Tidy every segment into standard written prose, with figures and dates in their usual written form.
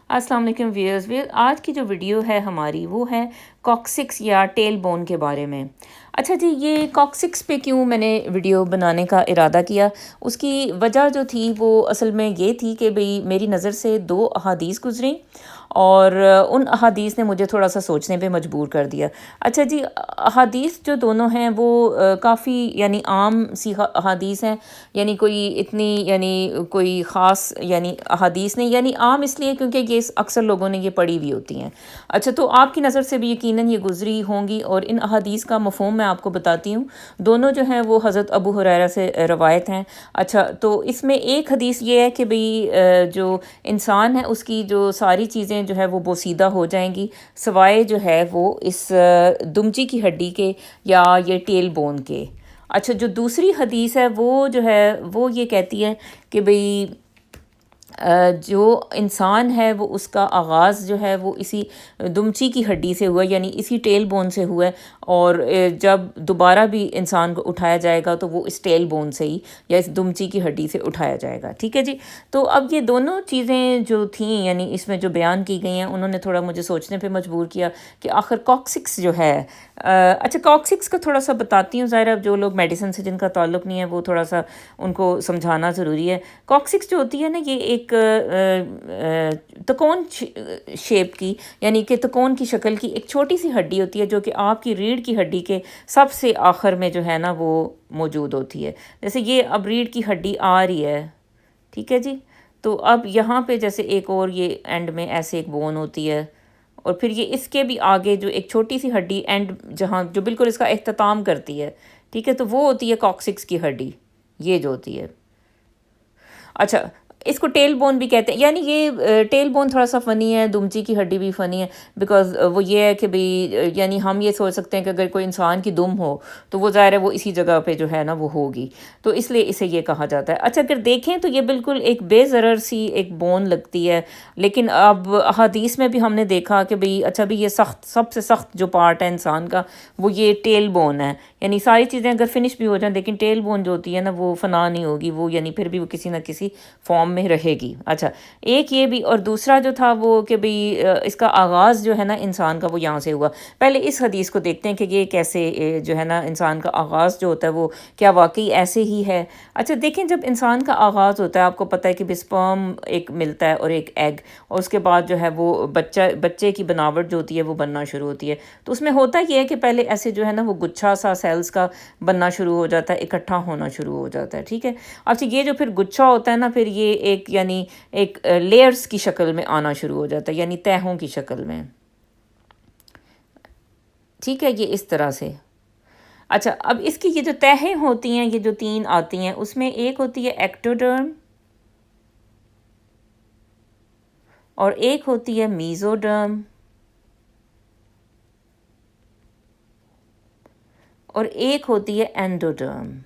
السلام علیکم ویئرز آج کی جو ویڈیو ہے ہماری وہ ہے کاکسکس یا ٹیل بون کے بارے میں۔ اچھا جی، یہ کاکسکس پہ کیوں میں نے ویڈیو بنانے کا ارادہ کیا، اس کی وجہ جو تھی وہ اصل میں یہ تھی کہ بھئی میری نظر سے دو احادیث گزریں اور ان احادیث نے مجھے تھوڑا سا سوچنے پہ مجبور کر دیا۔ اچھا جی، احادیث جو دونوں ہیں وہ کافی یعنی عام سی احادیث ہیں، یعنی کوئی اتنی یعنی کوئی خاص یعنی احادیث نہیں، یعنی عام اس لیے کیونکہ یہ اکثر لوگوں نے یہ پڑھی ہوئی ہوتی ہیں۔ اچھا، تو آپ کی نظر سے بھی یقیناً یہ گزری ہوں گی، اور ان احادیث کا مفہوم میں آپ کو بتاتی ہوں۔ دونوں جو ہیں وہ حضرت ابو ہریرہ سے روایت ہیں۔ اچھا، تو اس میں ایک حدیث یہ ہے کہ بھئی جو انسان ہے اس کی جو ساری چیزیں جو ہے وہ بوسیدہ ہو جائیں گی، سوائے جو ہے وہ اس دمچی کی ہڈی کے یا یہ ٹیل بون کے۔ اچھا، جو دوسری حدیث ہے وہ جو ہے وہ یہ کہتی ہے کہ بھئی جو انسان ہے وہ اس کا آغاز جو ہے وہ اسی دمچی کی ہڈی سے ہوا، یعنی اسی ٹیل بون سے ہوا ہے، اور جب دوبارہ بھی انسان کو اٹھایا جائے گا تو وہ اس ٹیل بون سے ہی یا اس دمچی کی ہڈی سے اٹھایا جائے گا۔ ٹھیک ہے جی، تو اب یہ دونوں چیزیں جو تھیں یعنی اس میں جو بیان کی گئی ہیں انہوں نے تھوڑا مجھے سوچنے پہ مجبور کیا کہ آخر کاکسکس جو ہے اچھا کاکسکس کا تھوڑا سا بتاتی ہوں، ظاہر اب جو لوگ میڈیسن سے جن کا تعلق نہیں ہے وہ تھوڑا سا ان کو سمجھانا ضروری ہے۔ کاکسکس جو ہوتی ہے نا، یہ ایک تکون شیپ کی یعنی کہ تکون کی شکل کی ایک چھوٹی سی ہڈی ہوتی ہے جو کہ آپ کی ریڑھ کی ہڈی کے سب سے آخر میں جو ہے نا وہ موجود ہوتی ہے۔ جیسے یہ اب ریڑھ کی ہڈی آ رہی ہے، ٹھیک ہے جی، تو اب یہاں پہ جیسے ایک اور یہ اینڈ میں ایسے ایک بون ہوتی ہے، اور پھر یہ اس کے بھی آگے جو ایک چھوٹی سی ہڈی اینڈ جہاں جو بالکل اس کا اختتام کرتی ہے، ٹھیک ہے، تو وہ ہوتی ہے کاکسکس کی ہڈی، یہ جو ہوتی ہے۔ اچھا، اس کو ٹیل بون بھی کہتے ہیں، یعنی یہ ٹیل بون تھوڑا سا فنی ہے، دمچی کی ہڈی بھی فنی ہے، بیکاز وہ یہ ہے کہ بھئی یعنی ہم یہ سوچ سکتے ہیں کہ اگر کوئی انسان کی دم ہو تو وہ ظاہر ہے وہ اسی جگہ پہ جو ہے نا وہ ہوگی، تو اس لیے اسے یہ کہا جاتا ہے۔ اچھا، اگر دیکھیں تو یہ بالکل ایک بے ضرر سی ایک بون لگتی ہے، لیکن اب احادیث میں بھی ہم نے دیکھا کہ بھئی اچھا بھی یہ سب سے سخت جو پارٹ ہے انسان کا وہ یہ ٹیل بون ہے، یعنی ساری چیزیں اگر فنش بھی ہو جائیں لیکن ٹیل بون جو ہوتی ہے نا وہ فنا نہیں ہوگی، وہ یعنی پھر بھی وہ کسی نہ کسی فارم میں رہے گی۔ اچھا، ایک یہ بھی، اور دوسرا جو تھا وہ کہ بھئی اس کا آغاز جو ہے نا انسان کا وہ یہاں سے ہوا۔ پہلے اس حدیث کو دیکھتے ہیں کہ یہ کیسے جو ہے نا انسان کا آغاز جو ہوتا ہے وہ کیا واقعی ایسے ہی ہے۔ اچھا دیکھیں، جب انسان کا آغاز ہوتا ہے آپ کو پتہ ہے کہ سپرم ایک ملتا ہے اور ایک ایگ، اور اس کے بعد جو ہے وہ بچے کی بناوٹ جو ہوتی ہے وہ بننا شروع ہوتی ہے۔ تو اس میں ہوتا یہ ہے کہ پہلے ایسے جو ہے نا وہ گچھا سا سیلز کا بننا شروع ہو جاتا ہے، اکٹھا ہونا شروع ہو جاتا ہے، ٹھیک ہے۔ اچھا، یہ جو پھر گچھا ہوتا ہے نا پھر یہ ایک یعنی ایک لیئرز کی شکل میں آنا شروع ہو جاتا ہے، یعنی تہوں کی شکل میں، ٹھیک ہے، یہ اس طرح سے۔ اچھا، اب اس کی یہ جو تہیں ہوتی ہیں یہ جو تین آتی ہیں، اس میں ایک ہوتی ہے ایکٹوڈرم اور ایک ہوتی ہے میزوڈرم اور ایک ہوتی ہے اینڈوڈرم۔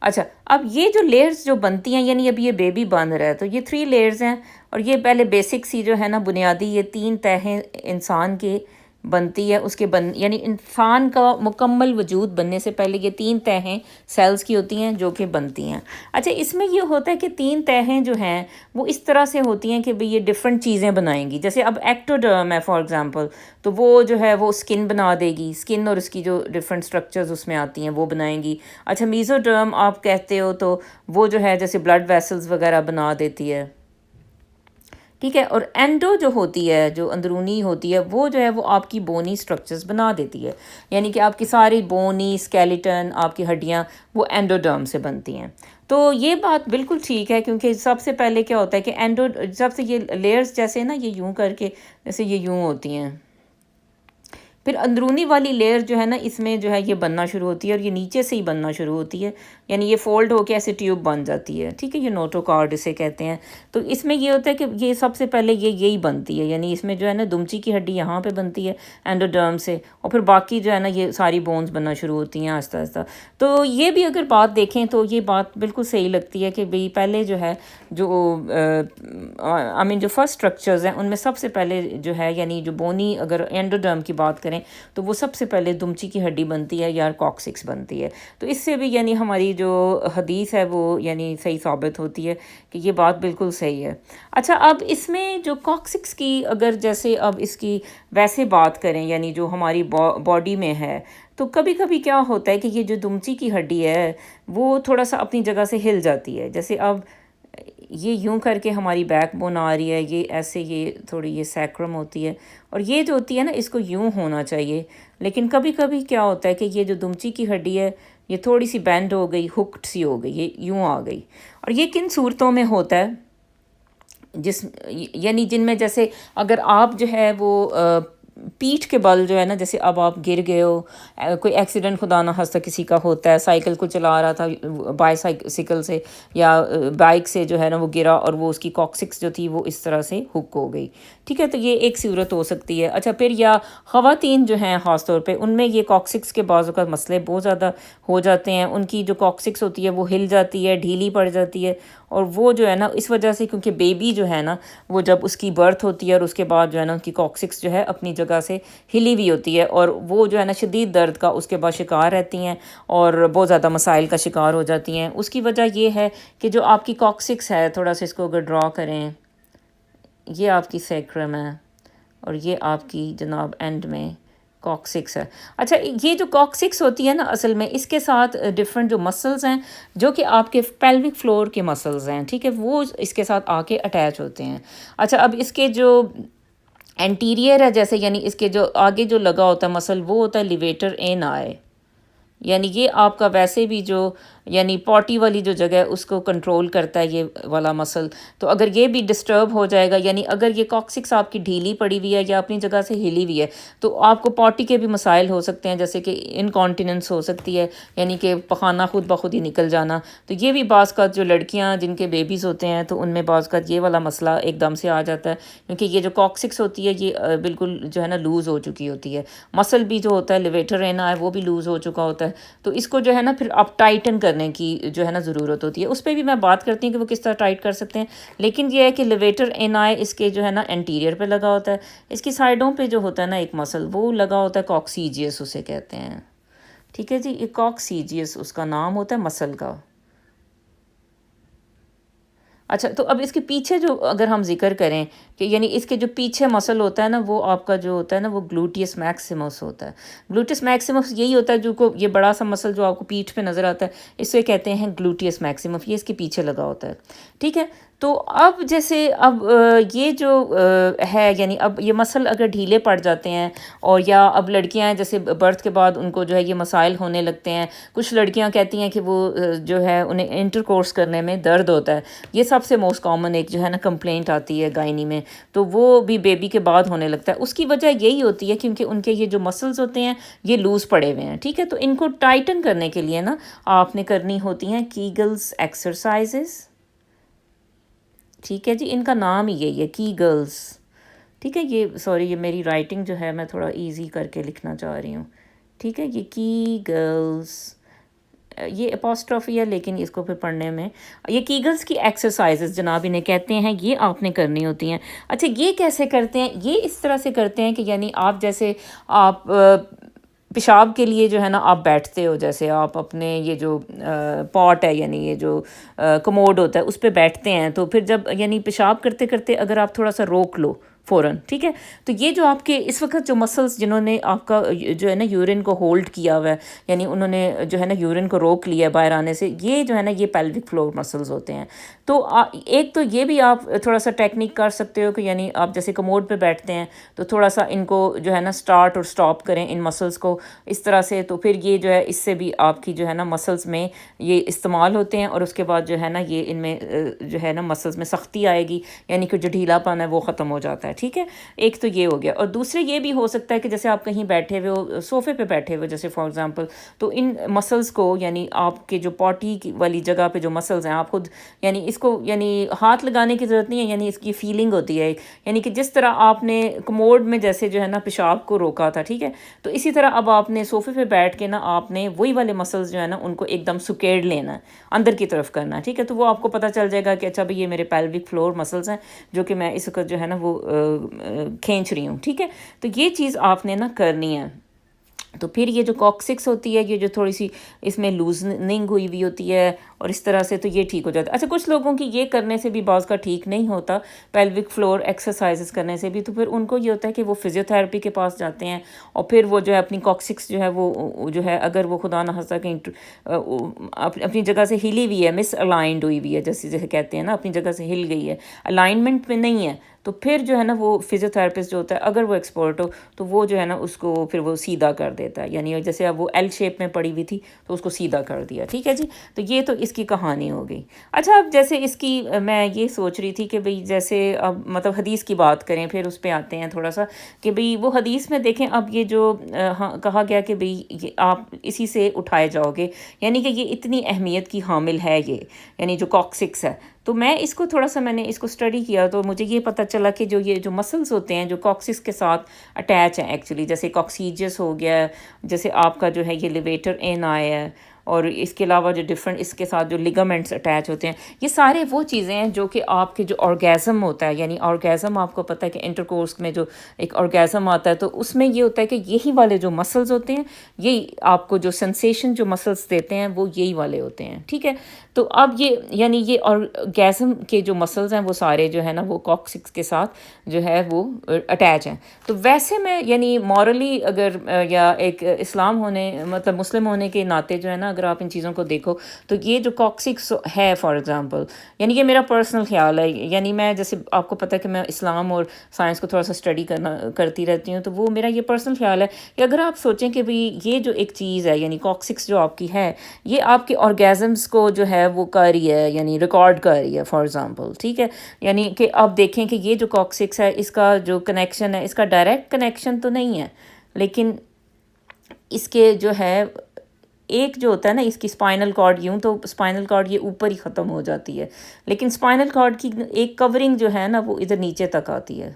اچھا، اب یہ جو لیئرز جو بنتی ہیں یعنی اب یہ بیبی بن رہا ہے تو یہ 3 لیئرز ہیں، اور یہ پہلے بیسک سی جو ہے نا بنیادی یہ 3 تہیں انسان کے بنتی ہے، اس کے یعنی انسان کا مکمل وجود بننے سے پہلے یہ 3 تہیں سیلز کی ہوتی ہیں جو کہ بنتی ہیں۔ اچھا، اس میں یہ ہوتا ہے کہ 3 تہیں جو ہیں وہ اس طرح سے ہوتی ہیں کہ بھئی یہ ڈیفرنٹ چیزیں بنائیں گی۔ جیسے اب ایکٹوڈرم ہے فار ایگزامپل، تو وہ جو ہے وہ سکن بنا دے گی، سکن اور اس کی جو ڈیفرنٹ سٹرکچرز اس میں آتی ہیں وہ بنائیں گی۔ اچھا، میزوڈرم آپ کہتے ہو تو وہ جو ہے جیسے بلڈ ویسلز وغیرہ بنا دیتی ہے، ٹھیک ہے، اور اینڈو جو ہوتی ہے جو اندرونی ہوتی ہے وہ جو ہے وہ آپ کی بونی سٹرکچرز بنا دیتی ہے، یعنی کہ آپ کی ساری بونی اسکیلیٹن آپ کی ہڈیاں وہ اینڈوڈرم سے بنتی ہیں۔ تو یہ بات بالکل ٹھیک ہے، کیونکہ سب سے پہلے کیا ہوتا ہے کہ سب سے یہ لیئرز جیسے نا یہ یوں کر کے جیسے یہ یوں ہوتی ہیں، پھر اندرونی والی لیئر جو ہے نا اس میں جو ہے یہ بننا شروع ہوتی ہے، اور یہ نیچے سے ہی بننا شروع ہوتی ہے، یعنی یہ فولڈ ہو کے ایسے ٹیوب بن جاتی ہے، ٹھیک ہے، یہ نوٹوکارڈ اسے کہتے ہیں۔ تو اس میں یہ ہوتا ہے کہ یہ سب سے پہلے یہی بنتی ہے، یعنی اس میں جو ہے نا دمچی کی ہڈی یہاں پہ بنتی ہے اینڈوڈرم سے، اور پھر باقی جو ہے نا یہ ساری بونز بننا شروع ہوتی ہیں آہستہ آہستہ۔ تو یہ بھی اگر بات دیکھیں تو یہ بات بالکل صحیح لگتی ہے کہ بھئی پہلے جو ہے جو جو فرسٹ سٹرکچرز ہیں ان میں سب سے پہلے جو ہے یعنی جو بونی اگر اینڈوڈرم کی بات کریں میں تو وہ سب سے پہلے دمچی کی ہڈی بنتی ہے یا کاکسکس بنتی ہے. تو اس سے بھی یعنی ہماری جو حدیث ہے وہ یعنی صحیح ثابت ہوتی ہے کہ یہ بات بالکل صحیح ہے. اچھا اب اس میں جو کاکسکس کی اگر جیسے اب اس کی ویسے بات کریں یعنی جو ہماری باڈی میں ہے تو کبھی کبھی کیا ہوتا ہے کہ یہ جو دمچی کی ہڈی ہے وہ تھوڑا سا اپنی جگہ سے ہل جاتی ہے. جیسے اب یہ یوں کر کے ہماری بیک بون آ رہی ہے، یہ ایسے یہ تھوڑی یہ سیکرم ہوتی ہے اور یہ جو ہوتی ہے نا اس کو یوں ہونا چاہیے، لیکن کبھی کبھی کیا ہوتا ہے کہ یہ جو دمچی کی ہڈی ہے یہ تھوڑی سی بینڈ ہو گئی، ہکڈ سی ہو گئی، یہ یوں آ گئی. اور یہ کن صورتوں میں ہوتا ہے؟ جس یعنی جن میں جیسے اگر آپ جو ہے وہ پیٹھ کے بل جو ہے نا، جیسے اب آپ گر گئے ہو، کوئی ایکسیڈنٹ خدا نہ خواستہ کسی کا ہوتا ہے، سائیکل کو چلا رہا تھا بائی سائیکل سے یا بائک سے جو ہے نا وہ گرا اور وہ اس کی کاکسکس جو تھی وہ اس طرح سے ہک ہو گئی. ٹھیک ہے، تو یہ ایک صورت ہو سکتی ہے. اچھا پھر یا خواتین جو ہیں خاص طور پہ ان میں یہ کاکسکس کے بعض اوقات مسئلے بہت زیادہ ہو جاتے ہیں، ان کی جو کاکسکس ہوتی ہے وہ ہل جاتی ہے، ڈھیلی پڑ جاتی ہے اور وہ جو ہے نا اس وجہ سے کیونکہ بیبی جو ہے نا وہ جب اس کی برتھ ہوتی ہے اور اس کے بعد جو ہے نا ان کی کاکسکس جو ہے اپنی جگہ سے ہلی ہوئی ہوتی ہے اور وہ جو ہے نا شدید درد کا اس کے بعد شکار رہتی ہیں اور بہت زیادہ مسائل کا شکار ہو جاتی ہیں. اس کی وجہ یہ ہے کہ جو آپ کی کاکسکس ہے، تھوڑا سا اس کو اگر ڈرا کریں، یہ آپ کی سیکرم ہے اور یہ آپ کی جناب اینڈ میں کاکسکس ہے. اچھا یہ جو کاکسکس ہوتی ہے نا اصل میں اس کے ساتھ ڈفرینٹ جو مسلز ہیں جو کہ آپ کے پیلوک فلور کے مسلز ہیں، ٹھیک ہے، وہ اس کے ساتھ آ کے اٹیچ ہوتے ہیں. اچھا اب اس کے جو انٹیریئر ہے جیسے یعنی اس کے جو آگے جو لگا ہوتا ہے مسل وہ ہوتا ہے لیویٹر این آئی، یعنی یہ آپ کا ویسے بھی جو یعنی پاٹی والی جو جگہ ہے اس کو کنٹرول کرتا ہے یہ والا مسل. تو اگر یہ بھی ڈسٹرب ہو جائے گا یعنی اگر یہ کاکسکس آپ کی ڈھیلی پڑی ہوئی ہے یا اپنی جگہ سے ہلی ہوئی ہے تو آپ کو پاٹی کے بھی مسائل ہو سکتے ہیں، جیسے کہ انکانٹیننس ہو سکتی ہے یعنی کہ پخانہ خود بخود ہی نکل جانا. تو یہ بھی بعض کا جو لڑکیاں جن کے بیبیز ہوتے ہیں تو ان میں بعض کا یہ والا مسئلہ ایک دم سے آ جاتا ہے کیونکہ یہ جو کاکسکس ہوتی ہے یہ بالکل جو ہے نا لوز ہو چکی ہوتی ہے. مسل بھی جو ہوتا ہے لیویٹر اینا ہے وہ بھی لوز ہو چکا ہوتا ہے. تو اس کو جو ہے نا پھر آپ ٹائٹن کرنے کی جو ہے نا ضرورت ہوتی ہے. اس پہ بھی میں بات کرتی ہوں کہ وہ کس طرح ٹائٹ کر سکتے ہیں، لیکن یہ ہے کہ لیویٹر این آئی اس کے جو ہے نا انٹیریئر پہ لگا ہوتا ہے. اس کی سائڈوں پہ جو ہوتا ہے نا ایک مسل وہ لگا ہوتا ہے، کاکسیجیس اسے کہتے ہیں. ٹھیک ہے جی، یہ کاکسیجیس اس کا نام ہوتا ہے مسل کا. اچھا تو اب اس کے پیچھے جو اگر ہم ذکر کریں کہ یعنی اس کے جو پیچھے مسل ہوتا ہے نا وہ آپ کا جو ہوتا ہے نا وہ گلوٹیس میکسیمس ہوتا ہے. گلوٹیس میکسیمس یہی ہوتا ہے جو کو یہ بڑا سا مسل جو آپ کو پیٹھ پہ نظر آتا ہے اسے کہتے ہیں گلوٹیس میکسیمس، یہ اس کے پیچھے لگا ہوتا ہے. ٹھیک ہے، تو اب جیسے اب یہ جو ہے یعنی اب یہ مسل اگر ڈھیلے پڑ جاتے ہیں اور یا اب لڑکیاں ہیں جیسے برتھ کے بعد ان کو جو ہے یہ مسائل ہونے لگتے ہیں. کچھ لڑکیاں کہتی ہیں کہ وہ جو ہے انہیں انٹر کورس کرنے میں درد ہوتا ہے. یہ سب سے موسٹ کامن ایک جو ہے نا کمپلینٹ آتی ہے گائنی میں، تو وہ بھی بیبی کے بعد ہونے لگتا ہے. اس کی وجہ یہی ہوتی ہے کیونکہ ان کے یہ جو مسلز ہوتے ہیں یہ لوز پڑے ہوئے ہیں. ٹھیک ہے، تو ان کو ٹائٹن کرنے کے لیے نا آپ نے کرنی ہوتی ہیں کیگلز ایکسرسائزز. ٹھیک ہے جی، ان کا نام ہی یہی ہے کیگلز. ٹھیک ہے، یہ سوری یہ میری رائٹنگ جو ہے میں تھوڑا ایزی کر کے لکھنا چاہ رہی ہوں. ٹھیک ہے، یہ کیگلز، یہ اپاسٹرافی ہے لیکن اس کو پھر پڑھنے میں یہ کیگلز کی ایکسرسائزز جناب انہیں کہتے ہیں، یہ آپ نے کرنی ہوتی ہیں. اچھا یہ کیسے کرتے ہیں؟ یہ اس طرح سے کرتے ہیں کہ یعنی آپ جیسے آپ پیشاب کے لیے جو ہے نا آپ بیٹھتے ہو، جیسے آپ اپنے یہ جو پاٹ ہے یعنی یہ جو کموڈ ہوتا ہے اس پہ بیٹھتے ہیں، تو پھر جب یعنی پیشاب کرتے کرتے اگر آپ تھوڑا سا روک لو فوراً، ٹھیک ہے، تو یہ جو آپ کے اس وقت جو مسلس جنہوں نے آپ کا جو ہے نا یورین کو ہولڈ کیا ہوا ہے یعنی انہوں نے جو ہے نا یورین کو روک لیا ہے باہر آنے سے، یہ جو ہے نا یہ پیلوک فلور مسلز ہوتے ہیں. تو ایک تو یہ بھی آپ تھوڑا سا ٹیکنیک کر سکتے ہو کہ یعنی آپ جیسے کموڈ پہ بیٹھتے ہیں تو تھوڑا سا ان کو جو ہے نا سٹارٹ اور سٹاپ کریں ان مسلس کو اس طرح سے، تو پھر یہ جو ہے اس سے بھی آپ کی جو ہے نا مسلس میں یہ استعمال ہوتے ہیں اور اس کے بعد جو ہے نا یہ ان میں جو ہے نا مسلس میں سختی آئے گی یعنی کہ جو ڈھیلا پن ہے وہ ختم ہو جاتا ہے. ٹھیک ہے، ایک تو یہ ہو گیا. اور دوسرے یہ بھی ہو سکتا ہے کہ جیسے آپ کہیں بیٹھے ہوئے ہو صوفے پہ بیٹھے ہوئے جیسے فار ایگزامپل، تو ان مسلس کو یعنی آپ کے جو پاٹی والی جگہ پہ جو مسلس ہیں آپ خود یعنی اس کو یعنی ہاتھ لگانے کی ضرورت نہیں ہے، یعنی اس کی فیلنگ ہوتی ہے یعنی کہ جس طرح آپ نے کموڈ میں جیسے جو ہے نا پیشاب کو روکا تھا، ٹھیک ہے، تو اسی طرح اب آپ نے صوفے پہ بیٹھ کے نا آپ نے وہی والے مسلس جو ہے نا ان کو ایک دم سکیڑ لینا ہے، اندر کی طرف کرنا ہے. ٹھیک ہے، تو وہ آپ کو پتہ چل جائے گا کہ اچھا بھئی یہ میرے پیلوک فلور مسلس ہیں جو کہ میں اس وقت جو ہے نا وہ کھینچ رہی ہوں، ٹھیک ہے. تو یہ چیز آپ نے نا کرنی ہے. تو پھر یہ جو کاکسکس ہوتی ہے، یہ جو تھوڑی سی اس میں لوزننگ ہوئی ہوئی ہوتی ہے اور اس طرح سے، تو یہ ٹھیک ہو جاتا ہے. اچھا، کچھ لوگوں کی یہ کرنے سے بھی بعض کا ٹھیک نہیں ہوتا، پیلوک فلور ایکسرسائزز کرنے سے بھی، تو پھر ان کو یہ ہوتا ہے کہ وہ فزیو تھراپی کے پاس جاتے ہیں اور پھر وہ جو ہے اپنی کاکسکس جو ہے وہ جو ہے اگر وہ خدا نہ خواستہ کہیں اپنی جگہ سے ہلی ہوئی ہے، مس الائنڈ ہوئی ہوئی ہے، جیسے کہتے ہیں نا، اپنی جگہ سے ہل گئی ہے، الائنمنٹ میں نہیں ہے، تو پھر جو ہے نا وہ فزیو تھراپسٹ جو ہوتا ہے اگر وہ ایکسپرٹ ہو تو وہ جو ہے نا اس کو پھر وہ سیدھا کر دیتا ہے. یعنی جیسے اب وہ ایل شیپ میں پڑی ہوئی تھی تو اس کو سیدھا کر دیا. ٹھیک ہے جی. تو یہ تو اس کی کہانی ہو گئی. اچھا، اب جیسے اس کی میں یہ سوچ رہی تھی کہ بھئی جیسے اب مطلب حدیث کی بات کریں، پھر اس پہ آتے ہیں تھوڑا سا کہ بھئی وہ حدیث میں دیکھیں اب یہ جو کہا گیا کہ بھئی یہ آپ اسی سے اٹھائے جاؤ گے، یعنی کہ یہ اتنی اہمیت کی حامل ہے یہ، یعنی جو کاکسکس ہے. تو میں اس کو تھوڑا سا میں نے اس کو اسٹڈی کیا تو مجھے یہ پتہ چلا کہ جو یہ جو مسلس ہوتے ہیں جو کاکسکس کے ساتھ اٹیچ ہیں ایکچولی، جیسے کاکسیجس ہو گیا، جیسے آپ کا جو ہے یہ لیویٹر این آئی ہے، اور اس کے علاوہ جو ڈفرینٹ اس کے ساتھ جو لیگامنٹس اٹیچ ہوتے ہیں، یہ سارے وہ چیزیں ہیں جو کہ آپ کے جو آرگیزم ہوتا ہے، یعنی آرگیزم آپ کو پتہ ہے کہ انٹرکورس میں جو ایک آرگیزم آتا ہے تو اس میں یہ ہوتا ہے کہ یہی والے جو مسلز ہوتے ہیں، یہی آپ کو جو سنسیشن جو مسلس دیتے ہیں وہ یہی والے ہوتے ہیں. ٹھیک ہے. تو اب یہ یعنی یہ آرگیزم کے جو مسلز ہیں وہ سارے جو ہے نا وہ کاکسکس کے ساتھ جو ہے وہ اٹیچ ہیں. تو ویسے میں یعنی مورلی اگر یا ایک اسلام ہونے مطلب مسلم ہونے کے ناطے جو ہے نا اگر آپ ان چیزوں کو دیکھو تو یہ جو کاکسکس ہے فار ایگزامپل، یعنی یہ میرا پرسنل خیال ہے، یعنی میں جیسے آپ کو پتہ ہے کہ میں اسلام اور سائنس کو تھوڑا سا اسٹڈی کرتی رہتی ہوں، تو وہ میرا یہ پرسنل خیال ہے کہ اگر آپ سوچیں کہ بھئی یہ جو ایک چیز ہے یعنی کاکسکس جو آپ کی ہے، یہ آپ کے آرگیزمس کو جو ہے وہ کر رہی ہے، یعنی ریکارڈ کر رہی ہے فار ایگزامپل. ٹھیک ہے. یعنی کہ آپ دیکھیں کہ یہ جو کاکسکس ہے اس کا جو کنیکشن ہے، اس کا ڈائریکٹ کنیکشن تو نہیں ہے، لیکن اس کے جو ہے ایک جو ہوتا ہے نا اس کی اسپائنل کارڈ، یوں تو اسپائنل کارڈ یہ اوپر ہی ختم ہو جاتی ہے، لیکن اسپائنل کارڈ کی ایک کورنگ جو ہے نا وہ ادھر نیچے تک آتی ہے.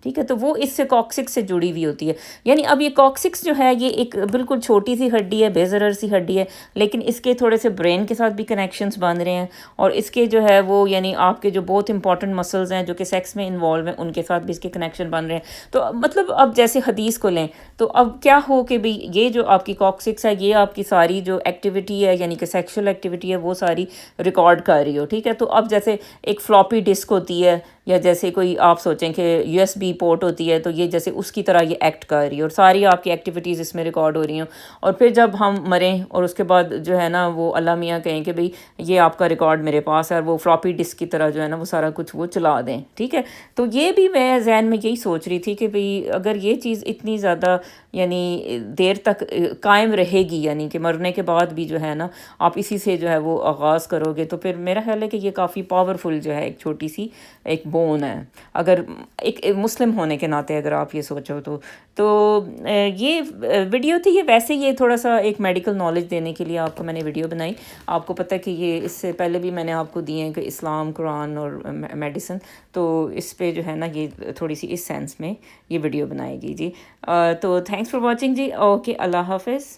ٹھیک ہے. تو وہ اس سے کاکسکس سے جڑی ہوئی ہوتی ہے. یعنی اب یہ کاکسکس جو ہے یہ ایک بالکل چھوٹی سی ہڈی ہے، بے ضرر سی ہڈی ہے، لیکن اس کے تھوڑے سے برین کے ساتھ بھی کنیکشنز بن رہے ہیں، اور اس کے جو ہے وہ یعنی آپ کے جو بہت امپورٹنٹ مسلز ہیں جو کہ سیکس میں انوالو ہیں ان کے ساتھ بھی اس کے کنیکشن بن رہے ہیں. تو مطلب اب جیسے حدیث کو لیں تو اب کیا ہو کہ بھئی یہ جو آپ کی کاکسکس ہے یہ آپ کی ساری جو ایکٹیویٹی ہے یعنی کہ سیکشل ایکٹیویٹی ہے وہ ساری ریکارڈ کر رہی ہو. ٹھیک ہے. تو اب جیسے ایک فلاپی ڈسک ہوتی ہے، یا جیسے کوئی آپ سوچیں کہ یو ایس بی پورٹ ہوتی ہے، تو یہ جیسے اس کی طرح یہ ایکٹ کر رہی ہے اور ساری آپ کی ایکٹیویٹیز اس میں ریکارڈ ہو رہی ہیں. اور پھر جب ہم مریں اور اس کے بعد جو ہے نا وہ اللہ میاں کہیں کہ بھئی یہ آپ کا ریکارڈ میرے پاس ہے، اور وہ فلاپی ڈسک کی طرح جو ہے نا وہ سارا کچھ وہ چلا دیں. ٹھیک ہے. تو یہ بھی میں ذہن میں یہی سوچ رہی تھی کہ بھئی اگر یہ چیز اتنی زیادہ یعنی دیر تک قائم رہے گی، یعنی کہ مرنے کے بعد بھی جو ہے نا آپ اسی سے جو ہے وہ آغاز کرو گے، تو پھر میرا خیال ہے کہ یہ کافی پاورفل جو ہے ایک چھوٹی سی ایک بون ہے، اگر ایک مسلم ہونے کے ناطے اگر آپ یہ سوچو تو یہ ویڈیو تھی. یہ ویسے یہ تھوڑا سا ایک میڈیکل نالج دینے کے لیے آپ کو میں نے ویڈیو بنائی. آپ کو پتہ ہے کہ یہ اس سے پہلے بھی میں نے آپ کو دیے ہیں کہ اسلام، قرآن اور میڈیسن، تو اس پہ جو ہے نا یہ تھوڑی سی اس سینس میں یہ ویڈیو بنائے گی. جی تو تھینکس فار واچنگ جی. اوکے، اللہ حافظ.